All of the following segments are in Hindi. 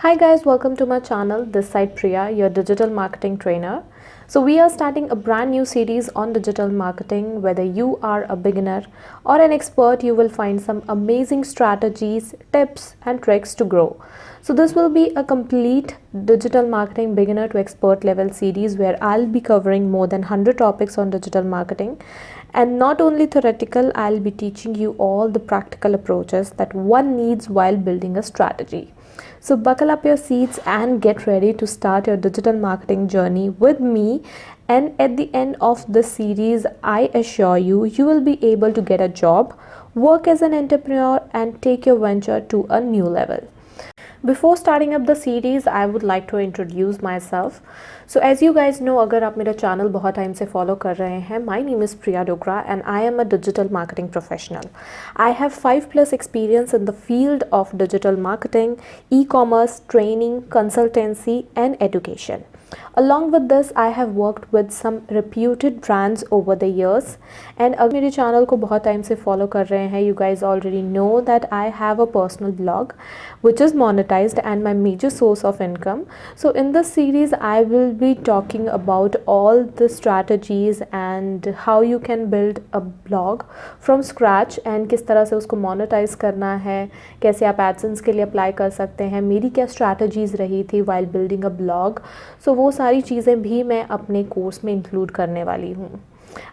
Hi guys, welcome to my channel. This side Priya, your digital marketing trainer. So we are starting a brand new series on digital marketing. Whether you are a beginner or an expert, you will find some amazing strategies, tips and tricks to grow. So this will be a complete digital marketing beginner to expert level series where I'll be covering more than 100 topics on digital marketing. And not only theoretical, I'll be teaching you all the practical approaches that one needs while building a strategy. So buckle up your seats and get ready to start your digital marketing journey with me. And at the end of this series, I assure you, you will be able to get a job, work as an entrepreneur, and take your venture to a new level. Before starting up the series, I would like to introduce myself. So as you guys know, अगर आप मेरा चैनल बहुत टाइम से फॉलो कर रहे हैं, my name is Priya Dogra and I am a digital marketing professional. I have 5+ experience in the field of digital marketing, e-commerce, training, consultancy and education. Along with this, I have worked with some reputed brands over the years. And अगर मेरे चैनल को बहुत टाइम से फॉलो कर रहे हैं, you guys already know that I have a personal blog which is monetized and my major source of income. So in this series, I will be talking about all the strategies and how you can build a blog from scratch and किस तरह से उसको monetize करना है, कैसे आप AdSense के लिए अप्लाई कर सकते हैं, मेरी क्या strategies रही थी while building a blog. So वो सारी चीज़ें भी मैं अपने कोर्स में इंक्लूड करने वाली हूँ.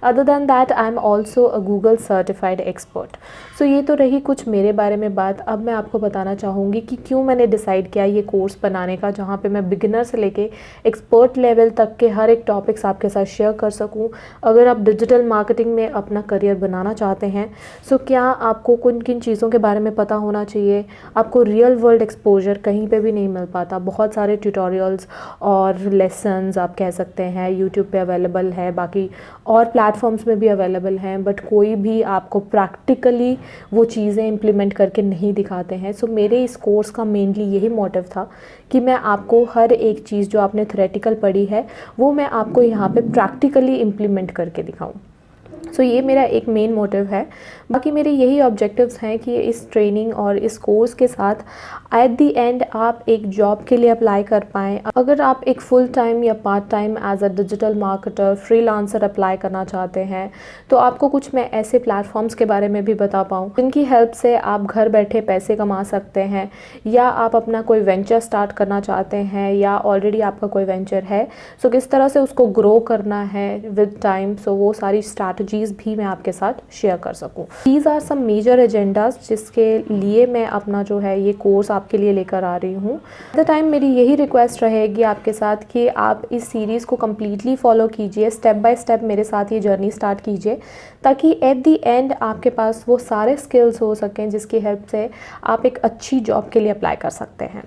Other than that I am also a Google certified expert. So ये तो रही कुछ मेरे बारे में बात. अब मैं आपको बताना चाहूँगी कि क्यों मैंने डिसाइड किया ये कोर्स बनाने का, जहाँ पे मैं बिगिनर से लेके एक्सपर्ट लेवल तक के हर एक टॉपिक्स आपके साथ शेयर कर सकूँ. अगर आप डिजिटल मार्केटिंग में अपना करियर बनाना चाहते हैं, सो क्या आपको किन किन चीज़ों के बारे में पता होना चाहिए. आपको रियल वर्ल्ड एक्सपोजर कहीं पे भी नहीं मिल पाता. बहुत सारे ट्यूटोरियल्स और लेसन्स आप कह सकते हैं यूट्यूब पे अवेलेबल है, बाकी और प्लेटफॉर्म्स में भी अवेलेबल हैं, बट कोई भी आपको प्रैक्टिकली वो चीज़ें इम्प्लीमेंट करके नहीं दिखाते हैं. सो मेरे इस कोर्स का मेनली यही मोटिव था कि मैं आपको हर एक चीज़ जो आपने थ्योरेटिकल पढ़ी है वो मैं आपको यहाँ पे प्रैक्टिकली इम्प्लीमेंट करके दिखाऊँ. सो ये मेरा एक मेन मोटिव है. बाकी मेरे यही ऑब्जेक्टिव्स हैं कि इस ट्रेनिंग और इस कोर्स के साथ एट दी एंड आप एक जॉब के लिए अप्लाई कर पाएँ. अगर आप एक फुल टाइम या part time as a digital marketer freelancer apply करना चाहते हैं, तो आपको कुछ मैं ऐसे प्लेटफॉर्म्स के बारे में भी बता पाऊँ जिनकी हेल्प से आप घर बैठे पैसे कमा सकते हैं, या आप अपना कोई वेंचर स्टार्ट करना चाहते हैं या ऑलरेडी आपका कोई वेंचर है, सो किस तरह से उसको ग्रो करना है विद टाइम. सो वो सारी स्ट्रैटेजीज भी मैं आपके साथ शेयर कर सकूं. These are some major agendas जिसके लिए मैं अपना जो है ये कोर्स आपके लिए लेकर आ रही हूँ. एट द टाइम मेरी यही रिक्वेस्ट रहेगी आपके साथ कि आप इस सीरीज़ को कम्प्लीटली फॉलो कीजिए, स्टेप बाय स्टेप मेरे साथ ये जर्नी स्टार्ट कीजिए, ताकि एट दी एंड आपके पास वो सारे स्किल्स हो सकें जिसकी हेल्प से आप एक अच्छी जॉब के लिए अप्लाई कर सकते हैं.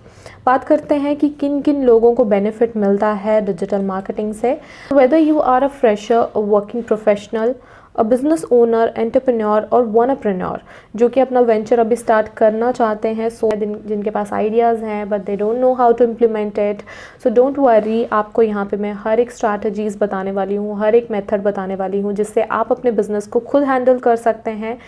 बात करते हैं कि किन किन लोगों को बेनिफिट मिलता है डिजिटल मार्केटिंग से. Whether you are a fresher, a working professional, a business owner, entrepreneur और वनअप्रेन्योर जो कि अपना वेंचर अभी स्टार्ट करना चाहते हैं, सो जिनके पास आइडियाज़ हैं but they don't know how to implement it, so don't worry. आपको यहाँ पे मैं हर एक स्ट्रैटेजीज़ बताने वाली हूँ, हर एक मेथड बताने वाली हूँ जिससे आप अपने बिजनेस को खुद हैंडल कर सकते हैं.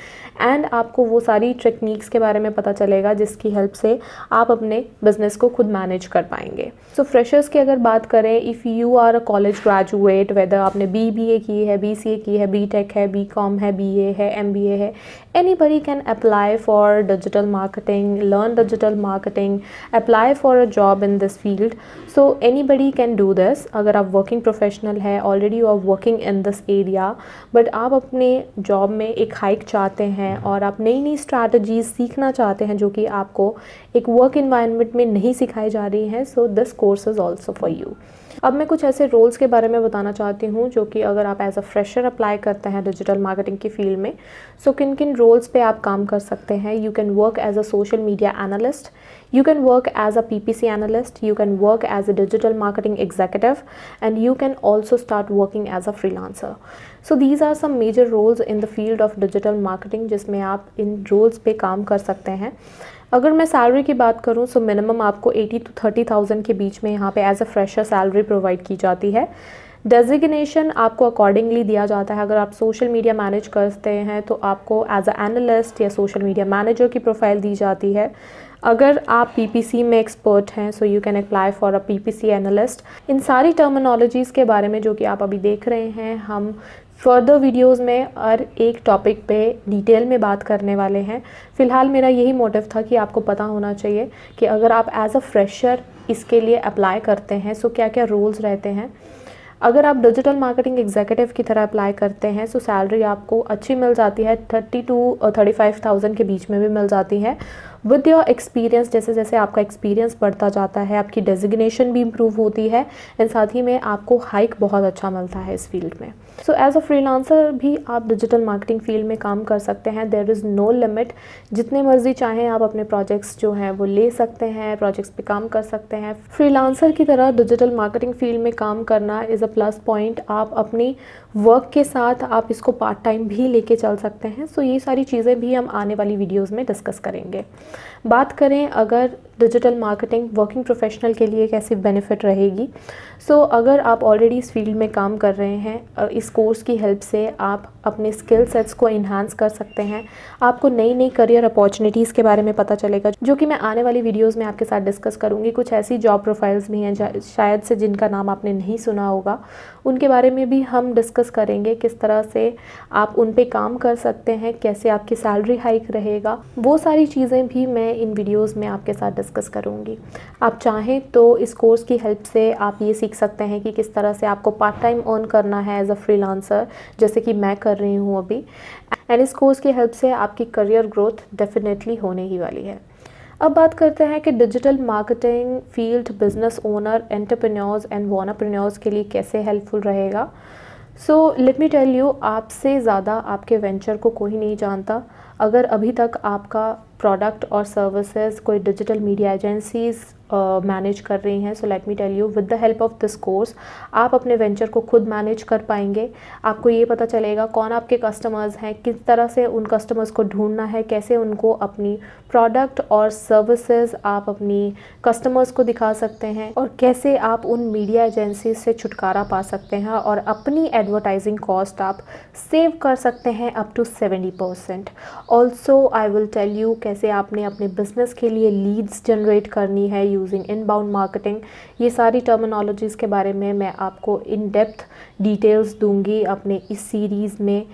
एंड आपको वो सारी टेक्निक्स के बारे में पता चलेगा जिसकी हेल्प से आप अपने बिजनेस को खुद मैनेज कर पाएंगे. सो फ्रेशर्स की अगर बात करें, if you are a college graduate, whether आपने BBA की है, BCA की है, BTech है, BCom है, BA है, MBA है, anybody can apply for digital marketing, learn digital marketing, apply for a job in this field. So anybody can do this. अगर आप working professional है, already you are working in this area, but आप अपने जॉब में एक हाइक चाहते हैं और आप नई नई स्ट्रैटेजीज सीखना चाहते हैं जो कि आपको एक वर्क इन्वायरमेंट में नहीं सिखाई जा रही हैं, so this course is also for you. अब मैं कुछ ऐसे रोल्स के बारे में बताना चाहती हूँ जो कि अगर आप एज अ फ्रेशर अप्लाई करते हैं डिजिटल मार्केटिंग की फील्ड में, सो किन किन रोल्स पे आप काम कर सकते हैं. You can work as a social media analyst, you can work as a PPC analyst, you can work as a digital marketing executive, and you can also start working as a freelancer. So these are some major roles in the field of digital marketing जिसमें आप इन roles पे काम कर सकते हैं. अगर मैं सैलरी की बात करूं, सो मिनिमम आपको 80 to 30,000 के बीच में यहाँ पे as a fresher salary provide की जाती है. डेजिग्नेशन आपको अकॉर्डिंगली दिया जाता है. अगर आप सोशल मीडिया मैनेज करते हैं तो आपको एज अ एनालिस्ट या सोशल मीडिया मैनेजर की प्रोफाइल दी जाती है. अगर आप पीपीसी में एक्सपर्ट हैं so you can apply for a PPC analyst. इन सारी टर्मिनोलॉजीज़ के बारे में जो कि आप अभी देख रहे हैं, हम फर्दर वीडियोस में और एक टॉपिक पे डिटेल में बात करने वाले हैं। फ़िलहाल मेरा यही मोटिव था कि आपको पता होना चाहिए कि अगर आप एज अ फ्रेशर इसके लिए अप्लाई करते हैं सो क्या क्या रूल्स रहते हैं। अगर आप डिजिटल मार्केटिंग एग्जीक्यूटिव की तरह अप्लाई करते हैं सो सैलरी आपको अच्छी मिल जाती है, 30 to 35,000 के बीच में भी मिल जाती है। विद योर एक्सपीरियंस, जैसे जैसे आपका एक्सपीरियंस बढ़ता जाता है, आपकी डेजिग्नेशन भी इम्प्रूव होती है एंड साथ ही में आपको हाइक बहुत अच्छा मिलता है इस फील्ड में। सो एज अ फ्रीलांसर भी आप डिजिटल मार्केटिंग फील्ड में काम कर सकते हैं। देयर इज़ नो लिमिट, जितने मर्जी चाहें आप अपने प्रोजेक्ट्स जो हैं वो ले सकते हैं, प्रोजेक्ट्स पे काम कर सकते हैं। फ्रीलांसर की तरह डिजिटल मार्केटिंग फील्ड में काम करना इज़ अ प्लस पॉइंट। आप अपनी वर्क के साथ आप इसको पार्ट टाइम भी लेके चल सकते हैं। सो ये सारी चीज़ें भी हम आने वाली वीडियोज़ में डिस्कस करेंगे। बात करें अगर डिजिटल मार्केटिंग वर्किंग प्रोफेशनल के लिए कैसी बेनिफिट रहेगी। सो अगर आप ऑलरेडी इस फील्ड में काम कर रहे हैं, इस कोर्स की हेल्प से आप अपने स्किल सेट्स को इन्हांस कर सकते हैं। आपको नई नई करियर अपॉर्चुनिटीज़ के बारे में पता चलेगा, जो कि मैं आने वाली वीडियोज़ में आपके साथ डिस्कस करूँगी। कुछ ऐसी जॉब प्रोफाइल्स भी हैं शायद से जिनका नाम आपने नहीं सुना होगा, उनके बारे में भी हम डिस्कस करेंगे। किस तरह से आप उन पे काम कर सकते हैं, कैसे आपकी सैलरी हाइक रहेगा, वो सारी चीज़ें भी मैं इन वीडियोज़ में आपके साथ डिस्कस करूँगी। आप चाहें तो इस कोर्स की हेल्प से आप ये सीख सकते हैं कि किस तरह से आपको पार्ट टाइम अर्न करना है एज अ फ्रीलांसर, जैसे कि मैं कर रही हूँ अभी। एंड इस कोर्स की हेल्प से आपकी करियर ग्रोथ डेफिनेटली होने ही वाली है। अब बात करते हैं कि digital marketing field business owner, entrepreneurs and wantrepreneurs के लिए कैसे हेल्पफुल रहेगा। So let me tell you, आपसे ज़्यादा आपके वेंचर को कोई नहीं जानता। अगर अभी तक आपका प्रोडक्ट और सर्विसेज कोई डिजिटल मीडिया एजेंसीज़ मैनेज कर रही हैं, so let me tell you, with the help of this course आप अपने वेंचर को खुद मैनेज कर पाएंगे। आपको ये पता चलेगा कौन आपके कस्टमर्स हैं, किस तरह से उन कस्टमर्स को ढूंढना है, कैसे उनको अपनी प्रोडक्ट और सर्विसेज आप अपनी कस्टमर्स को दिखा सकते हैं, और कैसे आप उन मीडिया एजेंसीज से छुटकारा पा सकते हैं और अपनी एडवर्टाइजिंग कॉस्ट आप सेव कर सकते हैं up to 70%। Also I will tell you कैसे आपने अपने बिजनेस के लिए लीड्स जनरेट करनी है यूजिंग इनबाउंड मार्केटिंग। ये सारी टर्मिनोलॉजीज़ के बारे में मैं आपको इन डेप्थ डिटेल्स दूंगी अपने इस सीरीज़ में।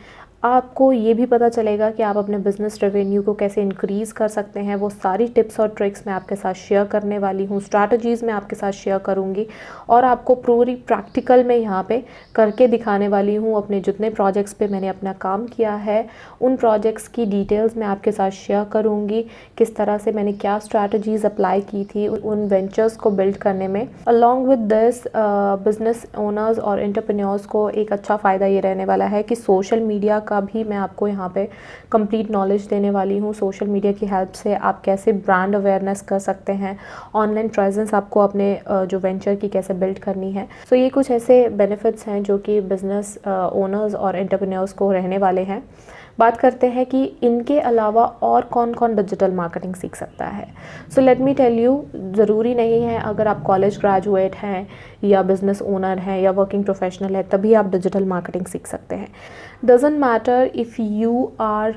आपको ये भी पता चलेगा कि आप अपने बिज़नेस रेवेन्यू को कैसे इंक्रीज़ कर सकते हैं। वो सारी टिप्स और ट्रिक्स मैं आपके साथ शेयर करने वाली हूँ, स्ट्रैटेजीज़ मैं आपके साथ शेयर करूँगी और आपको पूरी प्रैक्टिकल में यहाँ पे करके दिखाने वाली हूँ। अपने जितने प्रोजेक्ट्स पे मैंने अपना काम किया है, उन प्रोजेक्ट्स की डिटेल्स मैं आपके साथ शेयर करूँगी, किस तरह से मैंने क्या स्ट्रैटेजीज़ अप्लाई की थी उन वेंचर्स को बिल्ड करने में। Along with this, business owners और एंटरप्रेन्योर्स को एक अच्छा फ़ायदा ये रहने वाला है कि सोशल मीडिया का भी मैं आपको यहाँ पे कंप्लीट नॉलेज देने वाली हूँ। सोशल मीडिया की हेल्प से आप कैसे ब्रांड अवेयरनेस कर सकते हैं, ऑनलाइन प्रेजेंस आपको अपने जो वेंचर की कैसे बिल्ड करनी है। सो ये कुछ ऐसे बेनिफिट्स हैं जो कि बिज़नेस ओनर्स और एंटरप्रेन्योर्स को रहने वाले हैं। बात करते हैं कि इनके अलावा और कौन कौन डिजिटल मार्केटिंग सीख सकता है। So let me tell you, ज़रूरी नहीं है अगर आप कॉलेज ग्रेजुएट हैं या बिज़नेस ओनर हैं या वर्किंग प्रोफेशनल है तभी आप डिजिटल मार्केटिंग सीख सकते हैं। Doesn't matter if you are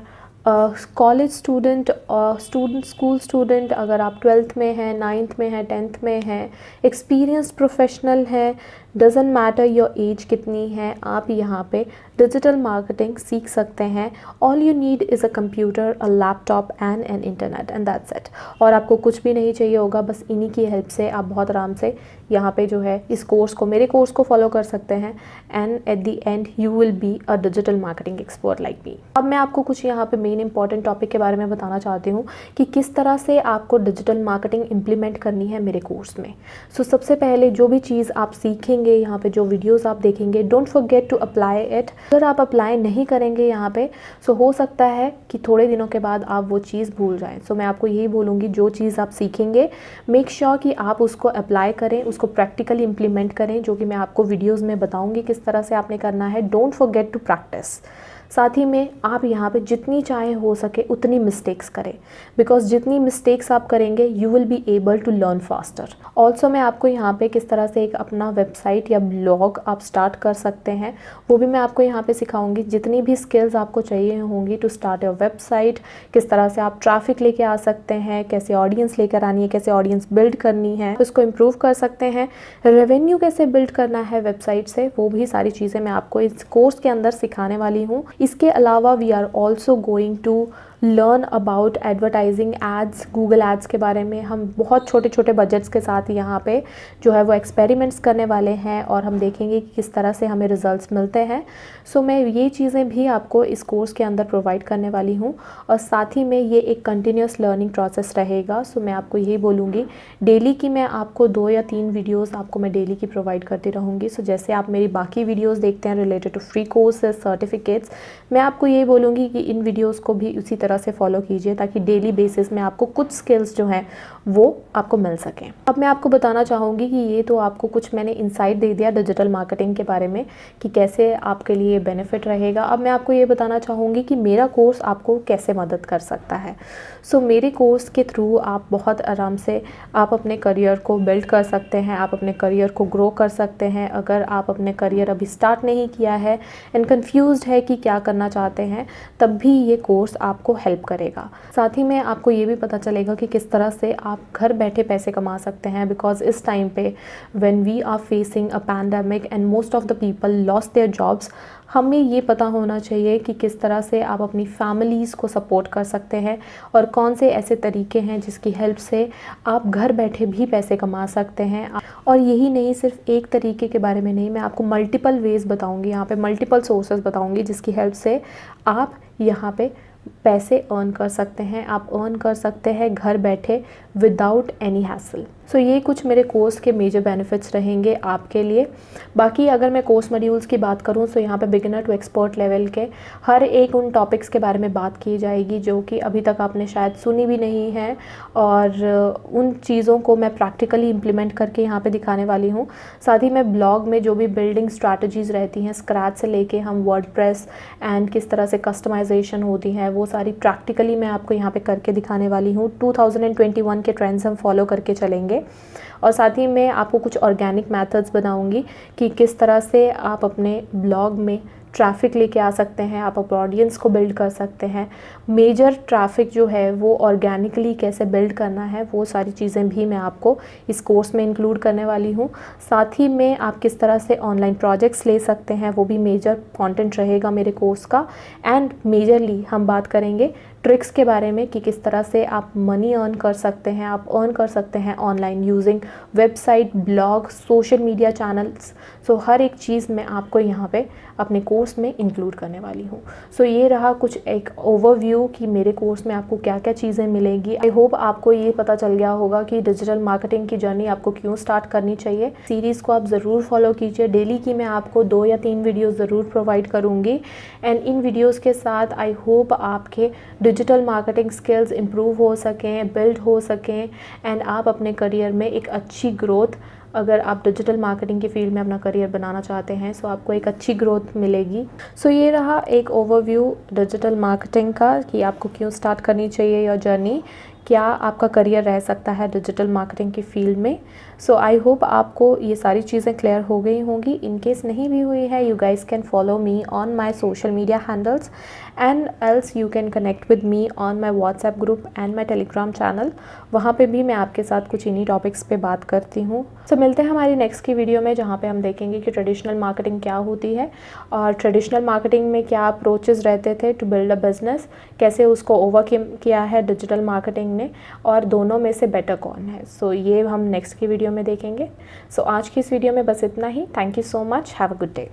college student और स्कूल स्टूडेंट, अगर आप 12th में हैं, 9th में हैं, 10th में हैं, एक्सपीरियंस्ड प्रोफेशनल हैं, डजेंट मैटर योर एज कितनी है, आप यहाँ पे डिजिटल मार्केटिंग सीख सकते हैं। All you need is a computer, a laptop and an internet and that's it. और आपको कुछ भी नहीं चाहिए होगा, बस इन्हीं की हेल्प से आप बहुत आराम से यहाँ पे जो है इस कोर्स को, मेरे कोर्स को फॉलो कर सकते हैं and at the end you will be a digital marketing expert like me. अब मैं आपको कुछ यहाँ पे मेन इंपॉर्टेंट टॉपिक के बारे में बताना चाहती हूँ कि किस तरह से आपको डिजिटल मार्केटिंग इम्प्लीमेंट करनी है मेरे कोर्स में। सो सबसे पहले जो भी चीज़ आप सीखेंगे यहाँ पे, जो वीडियोस आप देखेंगे, don't forget to apply it. अगर आप अप्लाई नहीं करेंगे यहाँ पे, सो हो सकता है कि थोड़े दिनों के बाद आप वो चीज़ भूल जाएं। सो मैं आपको यही बोलूँगी, जो चीज़ आप सीखेंगे मेक श्योर कि आप उसको अप्लाई करें, उसको प्रैक्टिकली इम्प्लीमेंट करें, जो कि मैं आपको वीडियोज़ में बताऊँगी किस तरह से आपने करना है। Don't forget to practise. साथ ही में आप यहाँ पे जितनी चाहे हो सके उतनी मिस्टेक्स करें, बिकॉज जितनी मिस्टेक्स आप करेंगे you will be able to learn faster. Also मैं आपको यहाँ पे किस तरह से एक अपना वेबसाइट या ब्लॉग आप स्टार्ट कर सकते हैं वो भी मैं आपको यहाँ पे सिखाऊंगी। जितनी भी स्किल्स आपको चाहिए होंगी टू स्टार्ट योर वेबसाइट, किस तरह से आप ट्रैफिक लेके आ सकते हैं, कैसे ऑडियंस लेकर आनी है, कैसे ऑडियंस बिल्ड करनी है, उसको इम्प्रूव कर सकते हैं, रेवेन्यू कैसे बिल्ड करना है वेबसाइट से, वो भी सारी चीज़ें मैं आपको इस कोर्स के अंदर सिखाने वाली हूँ। इसके अलावा we are also going to learn about advertising ads, Google ads के बारे में। हम बहुत छोटे छोटे बजट्स के साथ यहाँ पे जो है वो एक्सपेरिमेंट्स करने वाले हैं और हम देखेंगे कि किस तरह से हमें रिजल्ट्स मिलते हैं। सो मैं ये चीज़ें भी आपको इस कोर्स के अंदर प्रोवाइड करने वाली हूँ और साथ ही में ये एक कंटिन्यूस लर्निंग प्रोसेस रहेगा। सो मैं आपको यही बोलूँगी डेली की मैं आपको 2 या 3 वीडियोज़ आपको मैं डेली की प्रोवाइड करती रहूँगी। सो जैसे आप मेरी बाकी वीडियोज़ देखते हैं related to free courses, certificates, मैं आपको ये बोलूँगी कि इन वीडियोज़ को भी उसी तरह से फॉलो कीजिए ताकि डेली बेसिस में आपको कुछ स्किल्स जो हैं वो आपको मिल सकें। अब मैं आपको बताना चाहूँगी कि ये तो आपको कुछ मैंने इंसाइट दे दिया डिजिटल मार्केटिंग के बारे में कि कैसे आपके लिए बेनिफिट रहेगा। अब मैं आपको ये बताना चाहूँगी कि मेरा कोर्स आपको कैसे मदद कर सकता है। सो मेरे कोर्स के थ्रू आप बहुत आराम से आप अपने करियर को बिल्ड कर सकते हैं, आप अपने करियर को ग्रो कर सकते हैं। अगर आप अपने करियर अभी स्टार्ट नहीं किया है एंड कन्फ्यूज्ड है कि क्या करना चाहते हैं, तब भी ये कोर्स आपको हेल्प करेगा। साथ ही में आपको ये भी पता चलेगा कि किस तरह से आप घर बैठे पैसे कमा सकते हैं, बिकॉज इस टाइम पे when we are facing a pandemic and most of the people lost their jobs, हमें ये पता होना चाहिए कि किस तरह से आप अपनी फैमिलीज़ को सपोर्ट कर सकते हैं और कौन से ऐसे तरीके हैं जिसकी हेल्प से आप घर बैठे भी पैसे कमा सकते हैं। और यही नहीं, सिर्फ एक तरीके के बारे में नहीं, मैं आपको मल्टीपल वेज़ बताऊंगी, यहाँ पे मल्टीपल सोर्सेज बताऊंगी जिसकी हेल्प से आप यहाँ पे पैसे अर्न कर सकते हैं। आप अर्न कर सकते हैं घर बैठे विदाउट एनी हैसल। सो ये कुछ मेरे कोर्स के मेजर बेनिफिट्स रहेंगे आपके लिए। बाकी अगर मैं कोर्स मॉड्यूल्स की बात करूँ तो यहाँ पे बिगिनर टू एक्सपर्ट लेवल के हर एक उन टॉपिक्स के बारे में बात की जाएगी जो कि अभी तक आपने शायद सुनी भी नहीं है, और उन चीज़ों को मैं प्रैक्टिकली इम्प्लीमेंट करके यहाँ पे दिखाने वाली हूँ। साथ ही मैं ब्लॉग में जो भी बिल्डिंग स्ट्रैटेजीज़ रहती हैं स्क्रैच से लेके हम वर्डप्रेस एंड किस तरह से कस्टमाइजेशन होती है वो सारी प्रैक्टिकली मैं आपको यहाँ पे करके दिखाने वाली हूँ। 2021 के ट्रेंड्स हम फॉलो करके चलेंगे और साथ ही मैं आपको कुछ ऑर्गेनिक मेथड्स बनाऊंगी कि किस तरह से आप अपने ब्लॉग में ट्रैफिक लेके आ सकते हैं, आप अपने ऑडियंस को बिल्ड कर सकते हैं। मेजर ट्रैफिक जो है वो ऑर्गेनिकली कैसे बिल्ड करना है वो सारी चीज़ें भी मैं आपको इस कोर्स में इंक्लूड करने वाली हूँ। साथ ही में आप किस तरह से ऑनलाइन प्रोजेक्ट्स ले सकते हैं वो भी मेजर कंटेंट रहेगा मेरे कोर्स का। एंड मेजरली हम बात करेंगे ट्रिक्स के बारे में कि किस तरह से आप मनी अर्न कर सकते हैं, आप अर्न कर सकते हैं online using website, blog, social media channels. So हर एक चीज़ मैं आपको यहाँ पे अपने कोर्स में इंक्लूड करने वाली हूँ। सो ये रहा कुछ एक ओवरव्यू कि मेरे कोर्स में आपको क्या क्या चीज़ें मिलेंगी। आई होप आपको ये पता चल गया होगा कि डिजिटल मार्केटिंग की जर्नी आपको क्यों स्टार्ट करनी चाहिए। सीरीज़ को आप ज़रूर फॉलो कीजिए। डेली की मैं आपको 2 या 3 वीडियो ज़रूर प्रोवाइड करूँगी एंड इन वीडियोज़ के साथ आई होप आपके डिजिटल मार्केटिंग स्किल्स इम्प्रूव हो सकें, बिल्ड हो सकें एंड आप अपने करियर में एक अच्छी ग्रोथ, अगर आप डिजिटल मार्केटिंग की फील्ड में अपना करियर बनाना चाहते हैं सो आपको एक अच्छी ग्रोथ मिलेगी। सो ये रहा एक ओवरव्यू डिजिटल मार्केटिंग का कि आपको क्यों स्टार्ट करनी चाहिए योर जर्नी, क्या आपका करियर रह सकता है डिजिटल मार्केटिंग की फील्ड में। सो आई होप आपको ये सारी चीज़ें क्लियर हो गई होंगी। इन केस नहीं भी हुई है, you guys can follow me on my social media handles and else you can connect with me on my WhatsApp group and my Telegram channel. वहाँ पे भी मैं आपके साथ कुछ इन्हीं टॉपिक्स पे बात करती हूँ। सो मिलते हैं हमारी नेक्स्ट की वीडियो में जहाँ पे हम देखेंगे कि ट्रेडिशनल मार्केटिंग क्या होती है और ट्रेडिशनल मार्केटिंग में क्या अप्रोचेस रहते थे टू बिल्ड अ बिजनेस, कैसे उसको ओवरकम किया है डिजिटल मार्केटिंग ने और दोनों में से बेटर कौन है। सो ये हम नेक्स्ट की वीडियो में देखेंगे। सो आज की इस वीडियो में बस इतना ही। Thank you so much. Have a good day.